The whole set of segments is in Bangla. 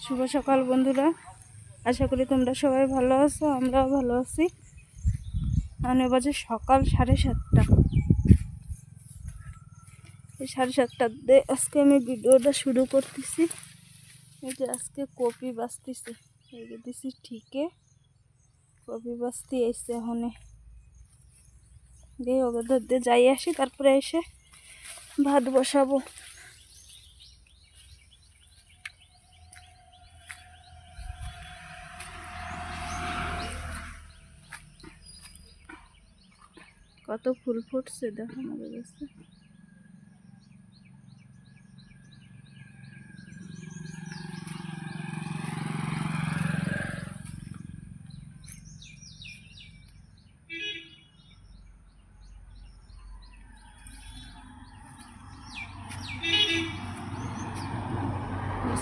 শুভ সকাল বন্ধুরা, আশা করি তোমরা সবাই ভালো আছো। আমরাও ভালো আছি। মানে বাজে সকাল 7:30। এই 7:30 আজকে আমি ভিডিওটা শুরু করতেছি। এই যে আজকে কপি বাছতেছি, এই যে দিছি ঠিকে কপি বাছতে এসছে। এখন দিয়ে ওদের দিয়ে যাই আসি, তারপরে এসে ভাত বসাবো। কত ফুল ফুটছে দেখো আমাদের কাছে।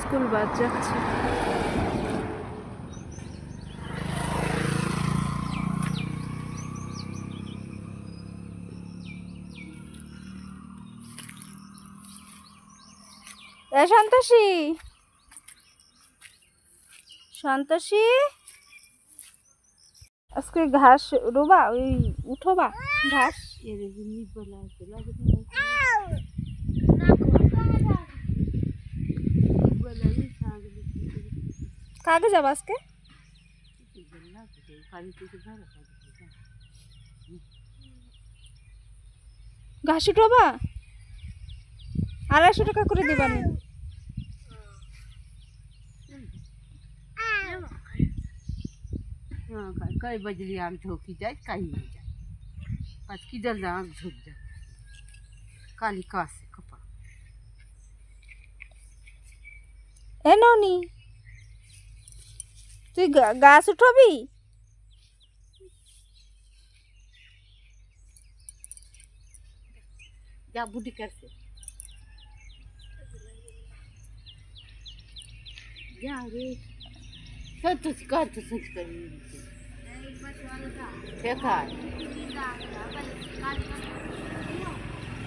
স্কুল বাদ যাচ্ছে। সন্তোষী, সন্তোষী, আজকে ঘাস রোবা, ওই উঠোবা ঘাস। কাকে যাবো আজকে? ঘাস উঠোবা, 250 টাকা করে দিবানি। कई बजरी आम ठोकी जाए कहीं नहीं जाए आज किधर जा झुक जा काली का से कपड़ा এ ননি, তুই গাছ উঠবি? जा बुढ़ी कर से जा रे सब तो कर तो सच कर खेता है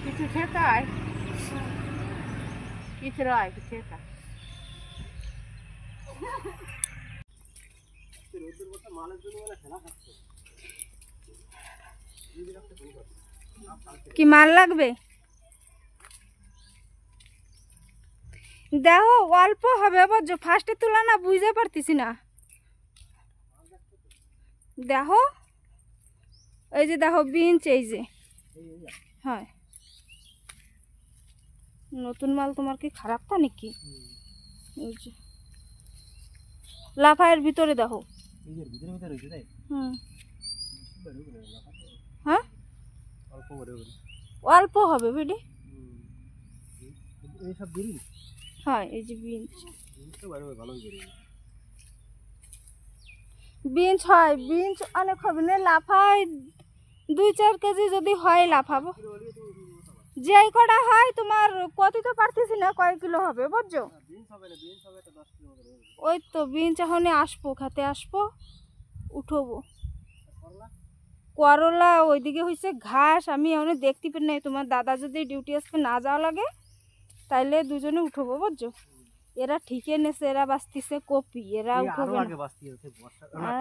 किस खेता है किस रहा है खेता কি মাল লাগবে? দেখো অল্প হবে, বুঝছো? ফার্স্টে তোলা না, বুঝতে পারতেছি না। দেখো এই যে দেখো বিঞ্চ, এই যে হ্যাঁ নতুন মাল। তোমার কি খারাপ তা নাকি? এই যে লাফায়ের ভিতরে দেখো। হুম, হ্যাঁ অল্প হবে বেডি। হ্যাঁ এই যে বিঞ্চ, বিঞ্চ হয়, বিঞ্চ অনেক হবে না। লাফায় 2-4 কেজি যদি হয় লাফাবো। যে কটা হয় তোমার কত তো পারতেছি না, কয় কিলো হবে বুঝছো? ওই তো বিঞ্চ এখন আসবো, খাতে আসবো, উঠবো। করলা ওইদিকে হয়েছে ঘাস, আমি এখন দেখতে পাই নাই। তোমার দাদা যদি ডিউটি আজকে না যাওয়া লাগে তাইলে দুজনে উঠবো বুঝছো। এরা ঠিকই নেছে, এরা বাঁচতেছে কপি, এরা উঠবে না।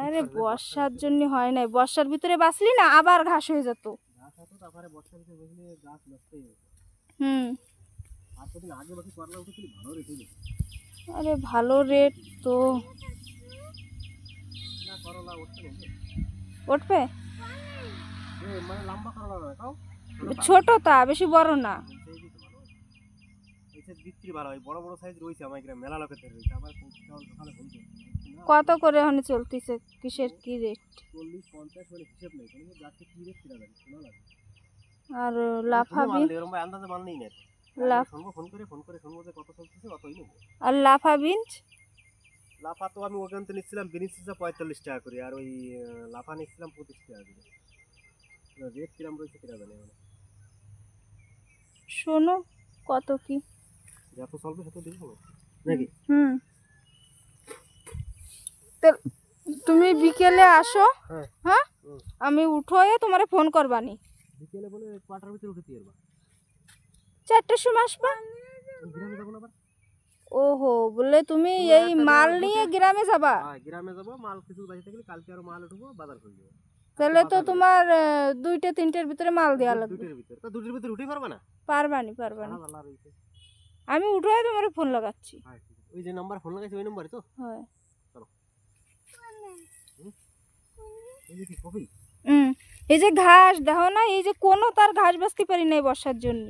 আরে বর্ষার জন্য হয় নাই, বর্ষার ভিতরে বাঁচলি না আবার ঘাস হয়ে যেত। হুম, আরে ভালো রেট তো উঠবে। ছোট তা বেশি বড় না। কত করে ওখানে চলতেছে? কিসের কি রেট? আর লাফা বিন, আর লাফা বিনস লাফা তো আমি ওখান থেকে নিচ্ছিলাম, বিনিস 45 টাকা করে, আর ওই লাফা নিচ্ছিলাম 25 টাকা করে। রেট কিরাম রয়েছে কিনা জানি মানে। শোনো কত কি যত চলবে তত দিব নাকি? হুম, তো তুমি বিকেলে আসো। হ্যাঁ আমি উঠোয়ে তোমারে ফোন করবানি। বিকেলে বলে কটার ভিতরে উঠে দিয়ে 4টার সময় আসবা। গ্রামে যাবো না আবার। ওহো, বলে তুমি তুমি এই একটা মাল জায়গায় নিয়ে বসে- গ্রামে যাবা? হ্যাঁ গ্রামে যাবো, মাল কিছু বাড়ি থাকলে কালকে আরো মাল উঠবো, বাজার করে যাবো। তাহলে তো তোমার 2-3টের ভিতরে মাল দেওয়া লাগবে। দুটোর ভিতরে তো, দুটোর ভিতরে উঠে পারবে না? পারবানি। সারা বেলা রয়েছে। আমি উঠে তোমার ফোন লাগাচ্ছি। হ্যাঁ ঠিক আছে, ওই যে নাম্বার ফোন লাগাইছে ওই নম্বরে তো। হয়। এই যে কি কফি? এই যে ঘাস দেখো না, এই যে কোনো তার ঘাস বাঁচতে পারি না এই বর্ষার জন্য।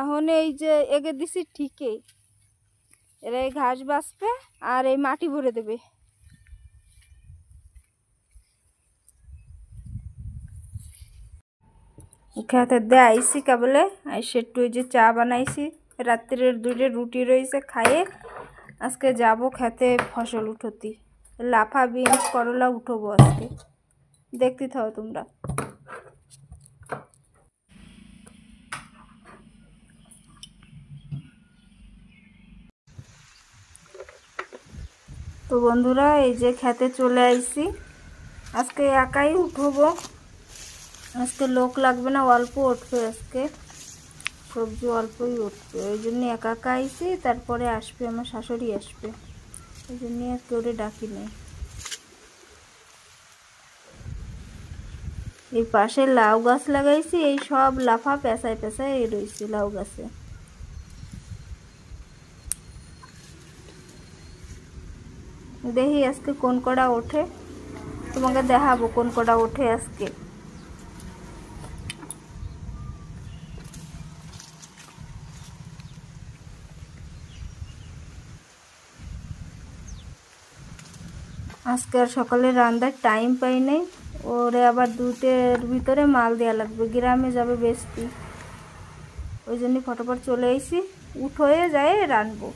এখন এই যে এগে দিছি ঠিকই, এরা এই ঘাস বাঁচবে আর এই মাটি ভরে দেবে। খেতে দে আইসি কেবলে, আইসে একটু ওই যে চা বানাইছি, রাত্রের 2টা রুটি রয়েছে খাইয়ে আজকে যাব খেতে ফসল উঠতি। লাফা বিনস করলা উঠবো আজকে, দেখতে থাও তোমরা। তো বন্ধুরা এই যে খেতে চলে আইছি, আজকে একাই উঠবো, আজকে লোক লাগবে না, অল্প উঠবে আজকে, সবজি অল্পই উঠবে, ওই জন্য একা একা আইছি। তারপরে আসবে আমার শাশুড়ি আসবে, ওই জন্য আর কেউ ডাকি নেই। এই পাশে লাউ গাছ লাগাইছি, এই সব লাফা পেঁচায় পেঁচায় রয়েছে লাউ গাছে। দেখি আজকে কোন কটা ওঠে, তোমাকে দেখাবো কোন কটা ওঠে আজকে। আজকে আর সকালে রান্নার টাইম পাই নাই, ওরে আবার 2টের ভিতরে মাল দেওয়া লাগবে, গ্রামে যাবে বেচতে, ওই জন্য ফটাফট চলে আইছি, উঠোয়ে যায় রানবো।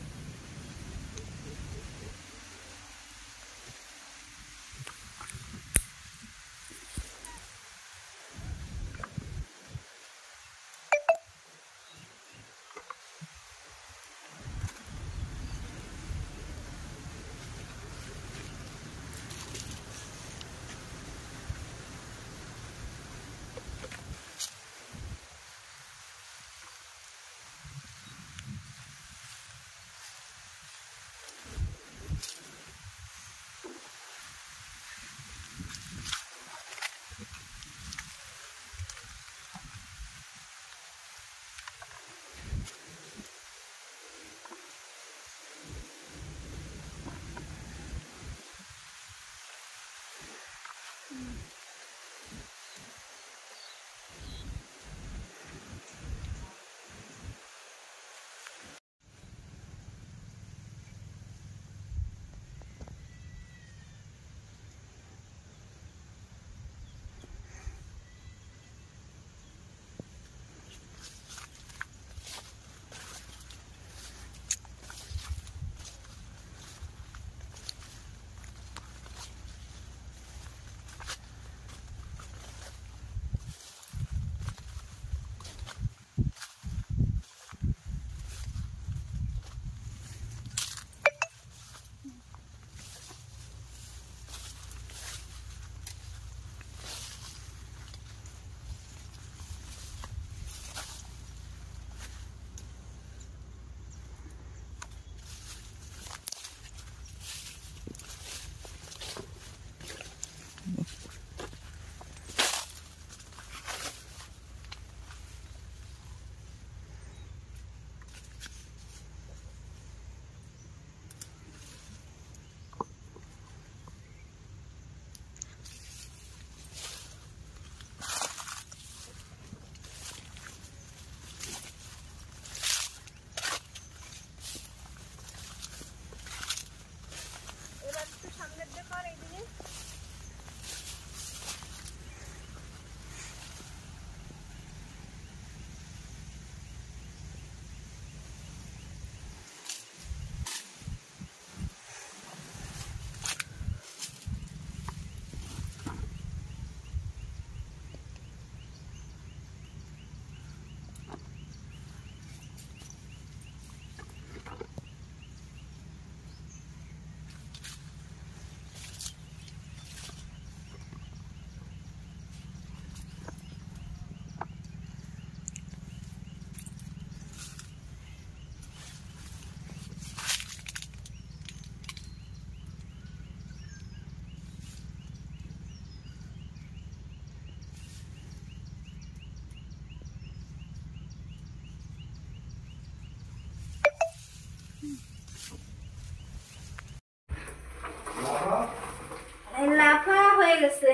লাফা হয়ে গেছে,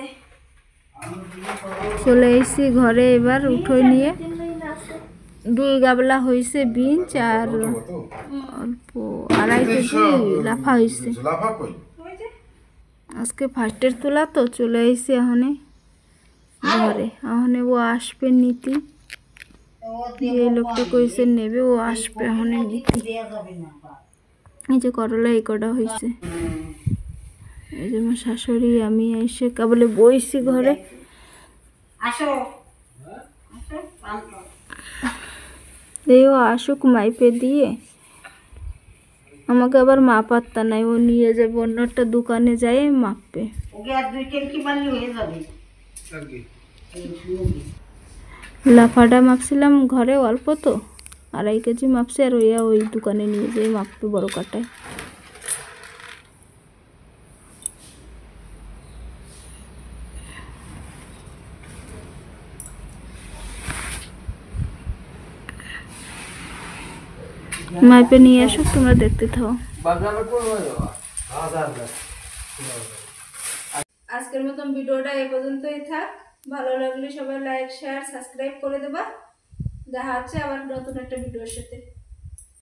চলে এসেছি ঘরে। এবার উঠোই নিয়ে 2 গাবলা হয়েছে বিঞ্চ আর অল্প 2.5 কেজি লাফা হয়েছে। আজকে ফার্স্টের তোলা তো চলে এসেছি এখানে ঘরে। এখানে ও আসবে নীতি, যে লোকটা কইছে নেবে ও আসবে এখানে নীতি। এই যে করলা এই কটা হয়েছে। এই যে আমার শাশুড়ি আমি এসে কেবলে বইছি ঘরে। ও আসুক মাইপে দিয়ে, আমাকে আবার মাপাত্তা নাই, ও নিয়ে যাবে অন্য একটা দোকানে যায় মাপবে। লাফাটা মাপছিলাম ঘরে অল্প তো, 2.5 কেজি মাপছি, আর ওই দোকানে নিয়ে যাই মাপবে বড় কাটায়। মাইপে নিয়ে আসুক, তোমরা দেখতে থাকো। আজকের মতন ভিডিওটা এই পর্যন্তই থাক। ভালো লাগলে সবাই লাইক শেয়ার সাবস্ক্রাইব করে দেবা। দেখা হচ্ছে আবার নতুন একটা ভিডিওর সাথে।